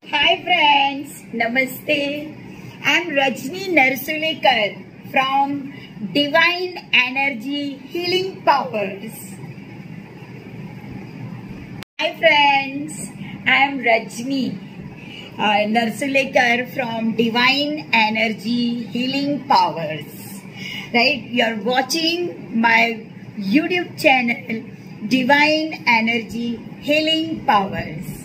Hi friends, Namaste. I'm Rajni Narsulekar from Divine Energy Healing Powers. Hi friends, I'm Rajni Narsulekar from Divine Energy Healing Powers. Right, you're watching my YouTube channel Divine Energy Healing Powers.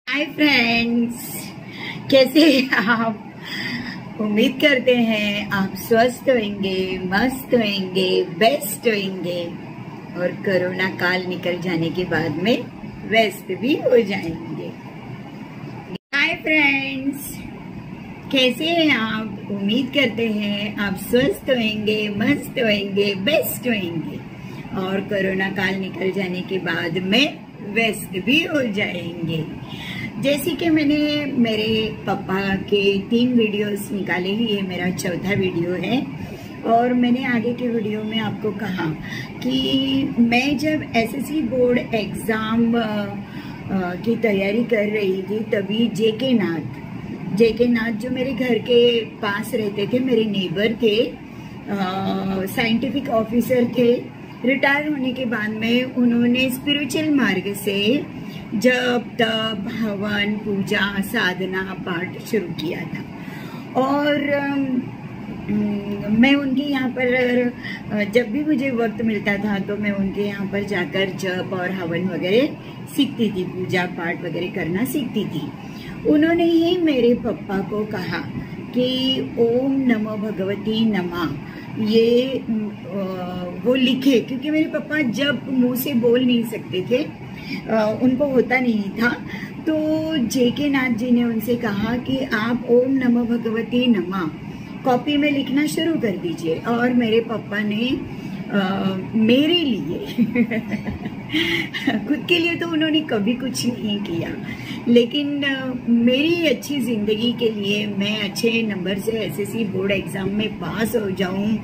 Hi friends, कैसे हैं आप? उम्मीद करते हैं आप स्वस्थ होंगे, मस्त होंगे, बेस्ट होंगे और कोरोना काल निकल जाने के बाद में व्यस्त भी हो जाएंगे। हाय फ्रेंड्स, कैसे हैं आप? उम्मीद करते हैं आप स्वस्थ होंगे, मस्त होंगे, बेस्ट होंगे और कोरोना काल निकल जाने के बाद में व्यस्त भी हो जाएंगे। जैसे कि मैंने मेरे पापा के 3 वीडियोस निकाले, ये मेरा चौथा वीडियो है और मैंने आगे के वीडियो में आपको कहा कि मैं जब एसएससी बोर्ड एग्ज़ाम की तैयारी कर रही थी तभी जेके नाथ जो मेरे घर के पास रहते थे, मेरे नेबर थे, साइंटिफिक ऑफिसर थे। रिटायर होने के बाद में उन्होंने स्पिरिचुअल मार्ग से जप तप हवन पूजा साधना पाठ शुरू किया था और मैं उनके यहाँ पर जब भी मुझे वक्त मिलता था तो मैं उनके यहाँ पर जाकर जप और हवन वगैरह सीखती थी, पूजा पाठ वगैरह करना सीखती थी। उन्होंने ही मेरे पापा को कहा कि ओम नमो भगवती नमः ये वो लिखे, क्योंकि मेरे पापा जब मुंह से बोल नहीं सकते थे, उनको होता नहीं था। तो जेके नाथ जी ने उनसे कहा कि आप ओम नमो भगवती नमः कॉपी में लिखना शुरू कर दीजिए और मेरे पापा ने मेरे लिए खुद के लिए तो उन्होंने कभी कुछ नहीं किया, लेकिन मेरी अच्छी जिंदगी के लिए मैं अच्छे नंबर से एसएससी बोर्ड एग्जाम में पास हो जाऊं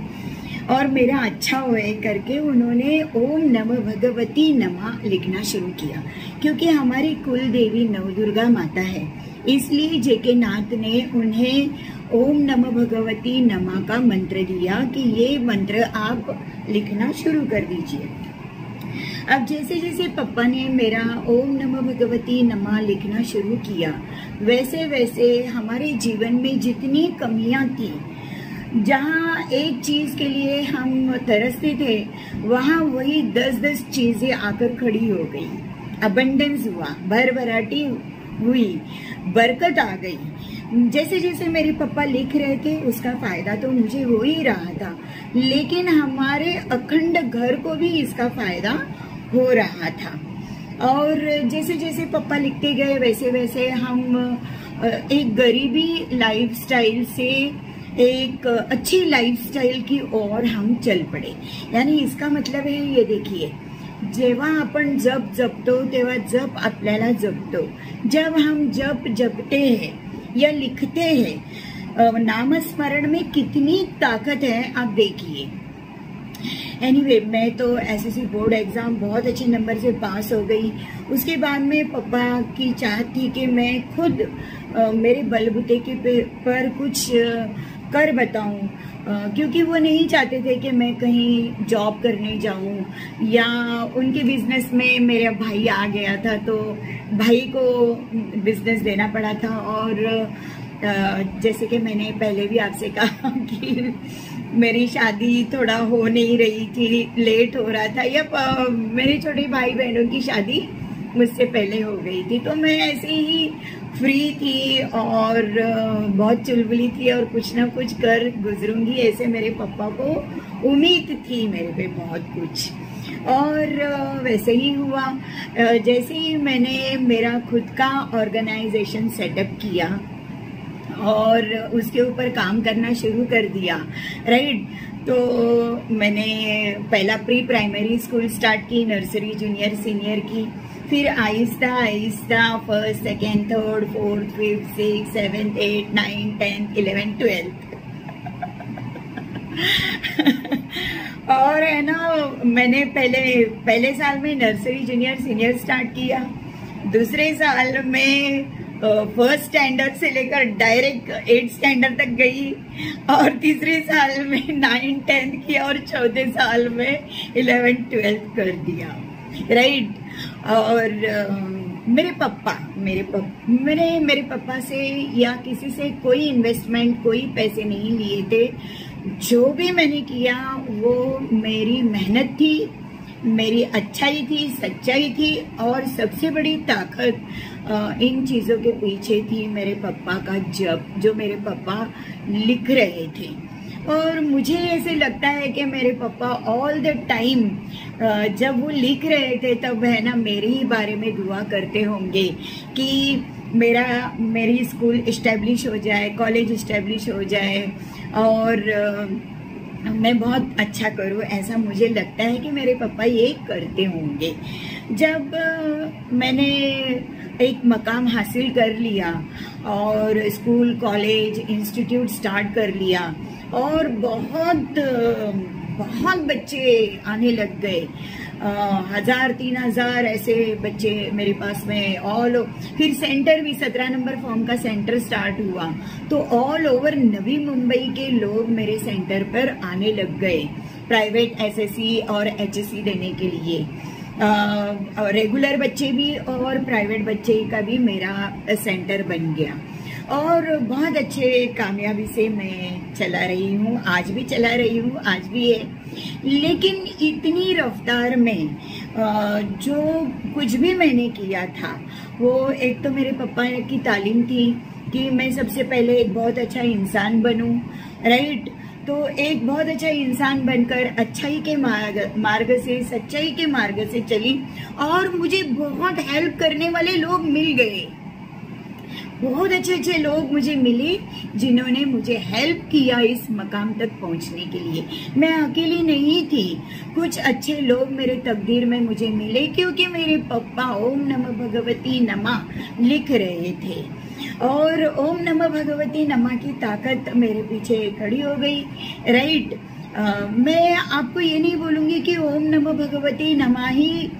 और मेरा अच्छा होए करके उन्होंने ओम नमो भगवती नमः लिखना शुरू किया। क्योंकि हमारी कुल देवी नवदुर्गा माता है, इसलिए जेके नाथ ने उन्हें ओम नमो भगवती नमः का मंत्र दिया कि ये मंत्र आप लिखना शुरू कर दीजिए। अब जैसे जैसे पापा ने मेरा ओम नमो भगवती नमः लिखना शुरू किया, वैसे वैसे हमारे जीवन में जितनी कमियां थी, जहाँ एक चीज के लिए हम तरसते थे, वहाँ वही 10-10 चीजें आकर खड़ी हो गई। अबंडेंस हुआ, भरभराटी हुई, बरकत आ गई। जैसे जैसे मेरे पापा लिख रहे थे उसका फायदा तो मुझे हो ही रहा था, लेकिन हमारे अखंड घर को भी इसका फायदा हो रहा था। और जैसे जैसे पापा लिखते गए वैसे वैसे हम एक गरीबी लाइफस्टाइल से एक अच्छी लाइफस्टाइल की ओर हम चल पड़े। यानी इसका मतलब है, ये देखिए, जेव्हा आपण जप जपतो तेव्हा जप आपल्याला जपतो। जब हम जप जपते हैं या लिखते हैं, नामस्मरण में कितनी ताकत है आप देखिए। एनीवे, मैं तो एसएससी बोर्ड एग्जाम बहुत अच्छे नंबर से पास हो गई। उसके बाद में पापा की चाहत थी कि मैं खुद मेरे बलबूते के पर कुछ कर बताऊं, क्योंकि वो नहीं चाहते थे कि मैं कहीं जॉब करने जाऊं, या उनके बिजनेस में मेरा भाई आ गया था तो भाई को बिजनेस देना पड़ा था। और जैसे कि मैंने पहले भी आपसे कहा कि मेरी शादी थोड़ा हो नहीं रही थी, लेट हो रहा था, या मेरे छोटे भाई बहनों की शादी मुझसे पहले हो गई थी। तो मैं ऐसे ही फ्री थी और बहुत चुलबुली थी और कुछ ना कुछ कर गुजरूंगी, ऐसे मेरे पापा को उम्मीद थी मेरे पे बहुत कुछ। और वैसे ही हुआ। जैसे ही मैंने मेरा खुद का ऑर्गेनाइजेशन सेटअप किया और उसके ऊपर काम करना शुरू कर दिया, राइट। तो मैंने पहला प्री प्राइमरी स्कूल स्टार्ट की, नर्सरी जूनियर सीनियर की, फिर Aahista Aahista first second third fourth fifth six seventh 8 9 10 11 12 और है ना, मैंने पहले साल में नर्सरी जूनियर सीनियर स्टार्ट किया, दूसरे साल में फर्स्ट स्टैंडर्ड से लेकर डायरेक्ट 8th स्टैंडर्ड तक गई, और तीसरे साल में 9 10 किया, और चौथे साल में 11 12 कर दिया, राइट। और मेरे पापा से या किसी से कोई इन्वेस्टमेंट, कोई पैसे नहीं लिए थे। जो भी मैंने किया वो मेरी मेहनत थी, मेरी अच्छाई थी, सच्चाई थी, और सबसे बड़ी ताकत इन चीज़ों के पीछे थी मेरे पापा का जब, जो मेरे पापा लिख रहे थे। और मुझे ऐसे लगता है कि मेरे पापा ऑल द टाइम जब वो लिख रहे थे तब है ना मेरे ही बारे में दुआ करते होंगे कि मेरी स्कूल इस्टेब्लिश हो जाए, कॉलेज इस्टेब्लिश हो जाए, और मैं बहुत अच्छा करूँ, ऐसा मुझे लगता है कि मेरे पापा ये करते होंगे। जब मैंने एक मकाम हासिल कर लिया और स्कूल कॉलेज इंस्टीट्यूट स्टार्ट कर लिया, और बहुत बच्चे आने लग गए, 1000 3000 ऐसे बच्चे मेरे पास में ऑल। फिर सेंटर भी 17 नंबर फॉर्म का सेंटर स्टार्ट हुआ, तो ऑल ओवर नवी मुंबई के लोग मेरे सेंटर पर आने लग गए प्राइवेट एसएससी और एचएससी देने के लिए। रेगुलर बच्चे भी और प्राइवेट बच्चे का भी मेरा सेंटर बन गया, और बहुत अच्छे कामयाबी से मैं चला रही हूँ, आज भी चला रही हूँ, आज भी है। लेकिन इतनी रफ्तार में जो कुछ भी मैंने किया था, वो एक तो मेरे पापा की तालीम थी कि मैं सबसे पहले एक बहुत अच्छा इंसान बनूं, राइट। तो एक बहुत अच्छा इंसान बनकर अच्छाई के मार्ग से, सच्चाई के मार्ग से चली, और मुझे बहुत हेल्प करने वाले लोग मिल गए, बहुत अच्छे लोग मुझे मिले जिन्होंने मुझे हेल्प किया इस मकाम तक पहुंचने के लिए। मैं अकेली नहीं थी, कुछ अच्छे लोग मेरे तकदीर में मुझे मिले, क्योंकि मेरे पापा ओम नमः भगवती नमः लिख रहे थे, और ओम नमः भगवती नमः की ताकत मेरे पीछे खड़ी हो गई, राइट। मैं आपको ये नहीं बोलूंगी कि ओम नमः भगवती नमः ही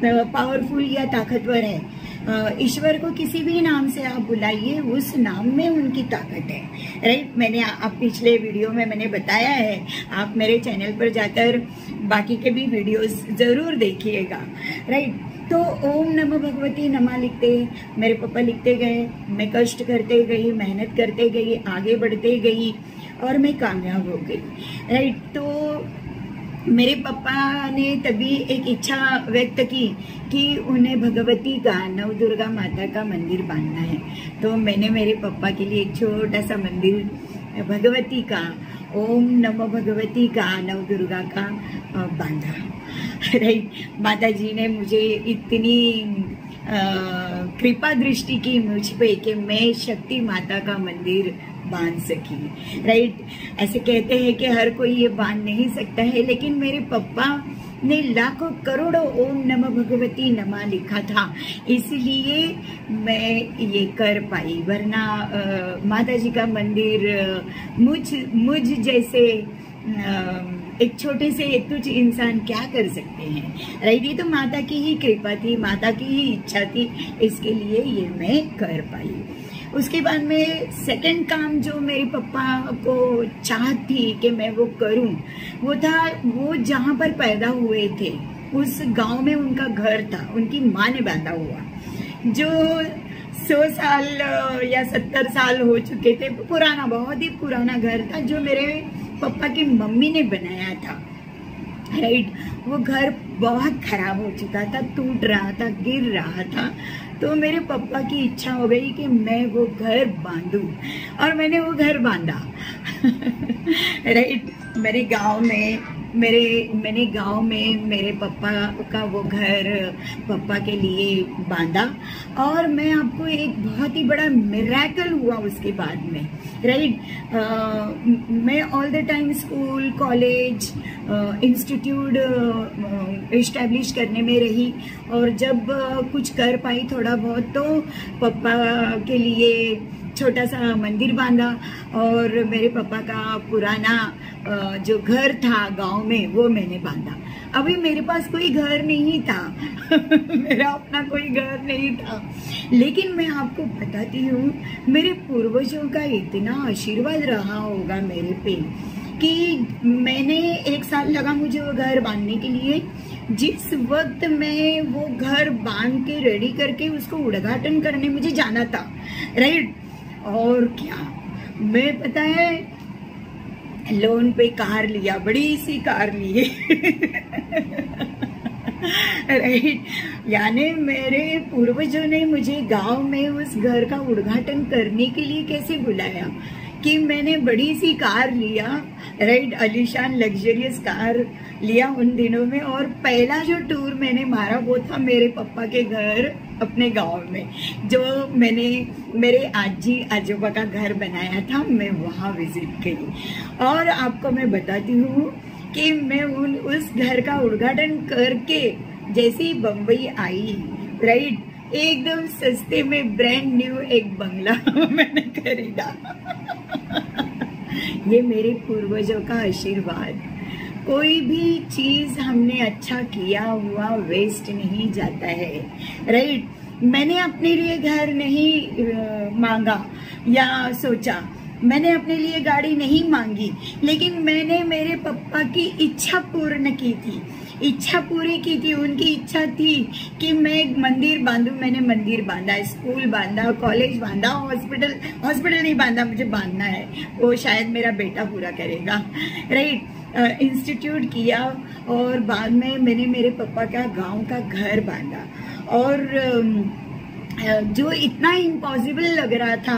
पावरफुल या ताकतवर है। ईश्वर को किसी भी नाम से आप बुलाइए, उस नाम में उनकी ताकत है, राइट। मैंने आप पिछले वीडियो में मैंने बताया है, आप मेरे चैनल पर जाकर बाकी के भी वीडियोस जरूर देखिएगा, राइट। तो ओम नमः भगवती नमः लिखते मेरे पापा लिखते गए, मैं कष्ट करते गई, मेहनत करते गई, आगे बढ़ते गई, और मैं कामयाब हो गई, राइट। तो मेरे पापा ने तभी एक इच्छा व्यक्त की कि उन्हें भगवती का, नवदुर्गा माता का मंदिर बांधना है। तो मैंने मेरे पापा के लिए एक छोटा सा मंदिर भगवती का, ओम नमः भगवती का, नवदुर्गा का बांधा, राइट। माता जी ने मुझे इतनी कृपा दृष्टि की मुझ पे कि मैं शक्ति माता का मंदिर बांध सकी, राइट। ऐसे कहते हैं कि हर कोई ये बांध नहीं सकता है, लेकिन मेरे पापा ने लाखों करोड़ों ओम नमः भगवती नमः लिखा था, इसलिए मैं ये कर पाई। वरना माता जी का मंदिर मुझ जैसे एक छोटे से तुच्छ इंसान क्या कर सकते हैं, राइट। ये तो माता की ही कृपा थी, माता की ही इच्छा थी, इसके लिए ये मैं कर पाई। उसके बाद में सेकंड काम जो मेरे पापा को चाह थी कि मैं वो करूं, वो था, वो जहां पर पैदा हुए थे उस गांव में उनका घर था, उनकी माँ ने बांधा हुआ, जो 100 साल या 70 साल हो चुके थे, पुराना, बहुत ही पुराना घर था, जो मेरे पापा की मम्मी ने बनाया था, राइट। वो घर बहुत खराब हो चुका था, टूट रहा था, गिर रहा था। तो मेरे पापा की इच्छा हो गई कि मैं वो घर बांधूं, और मैंने वो घर बांधा, राइट। मैंने गांव में मैंने गांव में मेरे पापा का वो घर पापा के लिए बांधा, और मैं आपको एक बहुत ही बड़ा मिरेकल हुआ उसके बाद में, राइट। मैं all the time school, college, institute establish करने में रही, और जब कुछ कर पाई थोड़ा बहुत तो पापा के लिए छोटा सा मंदिर बांधा, और मेरे पापा का पुराना जो घर था गांव में वो मैंने बांधा। अभी मेरे पास कोई घर नहीं था मेरा अपना कोई घर नहीं था, लेकिन मैं आपको बताती हूँ मेरे पूर्वजों का इतना आशीर्वाद रहा होगा मेरे पे कि मैंने 1 साल लगा मुझे वो घर बांधने के लिए। जिस वक्त मैं वो घर बांध के रेडी करके उसको उद्घाटन करने मुझे जाना था, राइट। और क्या, मैं पता है लोन पे कार लिया, बड़ी सी कार ली राइट। यानी मेरे पूर्वजों ने मुझे गांव में उस घर का उद्घाटन करने के लिए कैसे बुलाया कि मैंने बड़ी सी कार लिया, राइट, आलीशान लग्जरियस कार लिया उन दिनों में। और पहला जो टूर मैंने मारा वो था मेरे पापा के घर अपने गांव में, जो मैंने मेरे आजी आजोबा का घर बनाया था, मैं वहाँ विजिट की। और आपको मैं बताती हूँ कि मैं उस घर का उद्घाटन करके जैसे ही बम्बई आई, राइट, एकदम सस्ते में ब्रांड न्यू एक बंगला मैंने खरीदा ये मेरे पूर्वजों का आशीर्वाद। कोई भी चीज हमने अच्छा किया हुआ वेस्ट नहीं जाता है, राइट। मैंने अपने लिए घर नहीं मांगा या सोचा, मैंने अपने लिए गाड़ी नहीं मांगी, लेकिन मैंने मेरे पापा की इच्छा पूर्ण की थी, इच्छा पूरी की थी। उनकी इच्छा थी कि मैं एक मंदिर बांधूं, मैंने मंदिर बांधा, स्कूल बांधा, कॉलेज बांधा, हॉस्पिटल नहीं बांधा, मुझे बांधना है, वो शायद मेरा बेटा पूरा करेगा, राइट। इंस्टीट्यूट किया, और बाद में मैंने मेरे पापा का गांव का घर बांधा। और जो इतना इम्पॉसिबल लग रहा था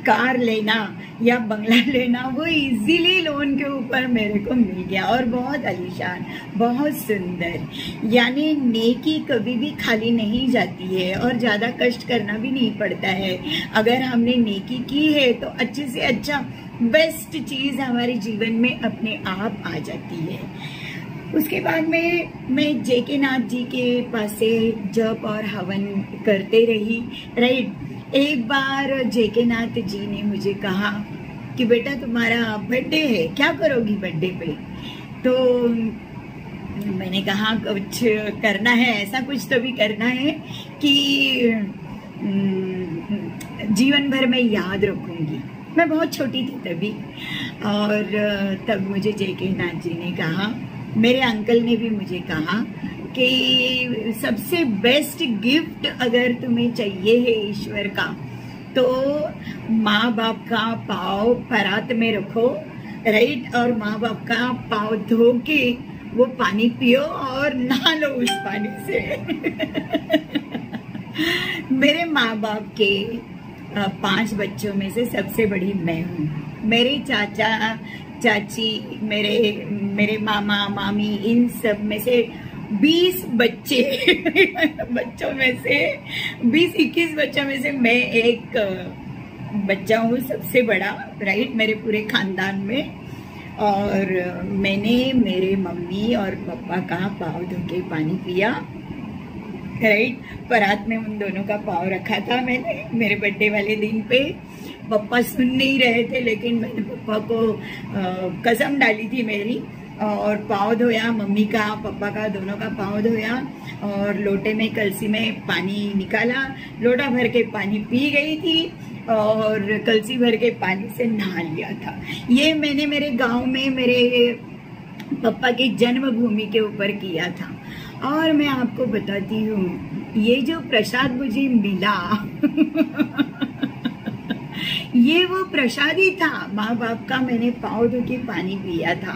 कार लेना या बंगला लेना, वो इजीली लोन के ऊपर मेरे को मिल गया, और बहुत आलीशान, बहुत सुंदर। यानी नेकी कभी भी खाली नहीं जाती है, और ज्यादा कष्ट करना भी नहीं पड़ता है। अगर हमने नेकी की है तो अच्छे से अच्छा बेस्ट चीज हमारे जीवन में अपने आप आ जाती है। उसके बाद में मैं जेके नाथ जी के पास से जप और हवन करते रही, राइट। एक बार जेके नाथ जी ने मुझे कहा कि बेटा तुम्हारा बर्थडे है, क्या करोगी बर्थडे पे? तो मैंने कहा कुछ करना है, ऐसा कुछ तो भी करना है कि जीवन भर मैं याद रखूंगी। मैं बहुत छोटी थी तभी, और तब मुझे जेके नाथ जी ने कहा, मेरे अंकल ने भी मुझे कहा कि सबसे बेस्ट गिफ्ट अगर तुम्हें चाहिए है ईश्वर का, तो माँ बाप का पाँव परात में रखो, राइट, और माँ बाप का पाँव धो के वो पानी पियो और नहा लो उस पानी से मेरे माँ बाप के 5 बच्चों में से सबसे बड़ी मैं हूँ। मेरे चाचा चाची, मेरे मामा मामी, इन सब में से 20 बच्चे बच्चों में से 20-21 बच्चों में से मैं एक बच्चा हूँ, सबसे बड़ा, राइट, मेरे पूरे खानदान में। और मैंने मेरे मम्मी और पापा का पाँव धो के पानी पिया, राइट। परात में उन दोनों का पाँव रखा था मैंने मेरे बर्थडे वाले दिन पे। पापा सुन नहीं रहे थे, लेकिन मैंने पापा को कसम डाली थी मेरी, और पाँव धोया, मम्मी का पापा का दोनों का पाँव धोया, और लोटे में कलसी में पानी निकाला, लोटा भर के पानी पी गई थी, और कलसी भर के पानी से नहा लिया था। ये मैंने मेरे गांव में मेरे पापा की जन्मभूमि के ऊपर किया था। और मैं आपको बताती हूँ, ये जो प्रसाद मुझे मिला ये वो प्रसाद ही था, माँ बाप का मैंने पाँव धो के पानी पिया था,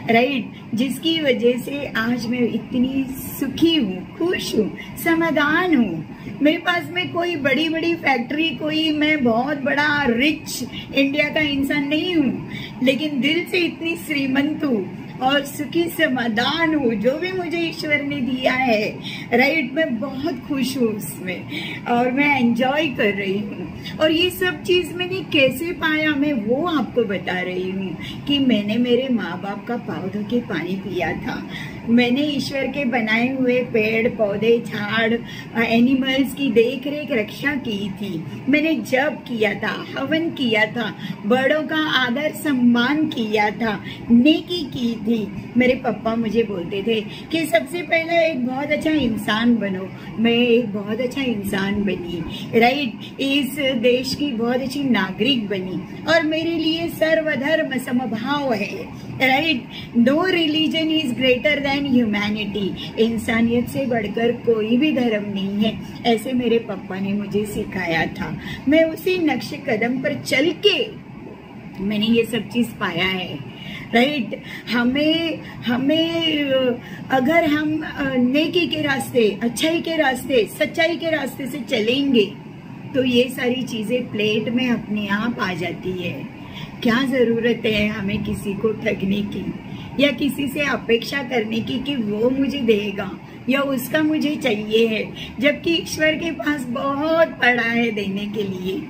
राइट, जिसकी वजह से आज मैं इतनी सुखी हूँ, खुश हूँ, समाधान हूँ। मेरे पास में कोई बड़ी बड़ी फैक्ट्री, कोई मैं बहुत बड़ा रिच इंडिया का इंसान नहीं हूँ, लेकिन दिल से इतनी श्रीमंत हूँ, और सुखी समाधान हूँ। जो भी मुझे ईश्वर ने दिया है, राइट, मैं बहुत खुश हूँ उसमें और मैं एंजॉय कर रही हूँ। और ये सब चीज मैंने कैसे पाया, मैं वो आपको बता रही हूँ कि मैंने मेरे माँ बाप का पाँव धो के पानी पिया था। मैंने ईश्वर के बनाए हुए पेड़ पौधे झाड़ एनिमल्स की देख रेख रक्षा की थी। मैंने जप किया था, हवन किया था, बड़ों का आदर सम्मान किया था, नेकी की थी। मेरे पापा मुझे बोलते थे कि सबसे पहले एक बहुत अच्छा इंसान बनो। मैं एक बहुत अच्छा इंसान बनी, राइट, इस देश की बहुत अच्छी नागरिक बनी। और मेरे लिए सर्वधर्म समभाव है, right. No religion is greater than humanity. इंसानियत से बढ़कर कोई भी धर्म नहीं है, ऐसे मेरे पापा ने मुझे सिखाया था। मैं उसी नक्शे कदम पर चल के मैंने ये सब चीज पाया है, राइट। हमें अगर हम नेकी के रास्ते, अच्छाई के रास्ते, सच्चाई के रास्ते से चलेंगे तो ये सारी चीजें प्लेट में अपने आप आ जाती है। क्या जरूरत है हमें किसी को ठगने की या किसी से अपेक्षा करने की कि वो मुझे देगा या उसका मुझे चाहिए है, जबकि ईश्वर के पास बहुत पड़ा है देने के लिए।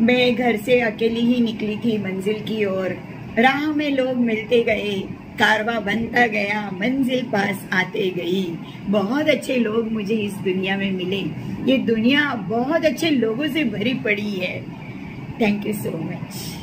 मैं घर से अकेली ही निकली थी मंजिल की ओर। राह में लोग मिलते गए, कारवा बनता गया, मंजिल पास आते गई। बहुत अच्छे लोग मुझे इस दुनिया में मिले। ये दुनिया बहुत अच्छे लोगों से भरी पड़ी है। Thank you so much.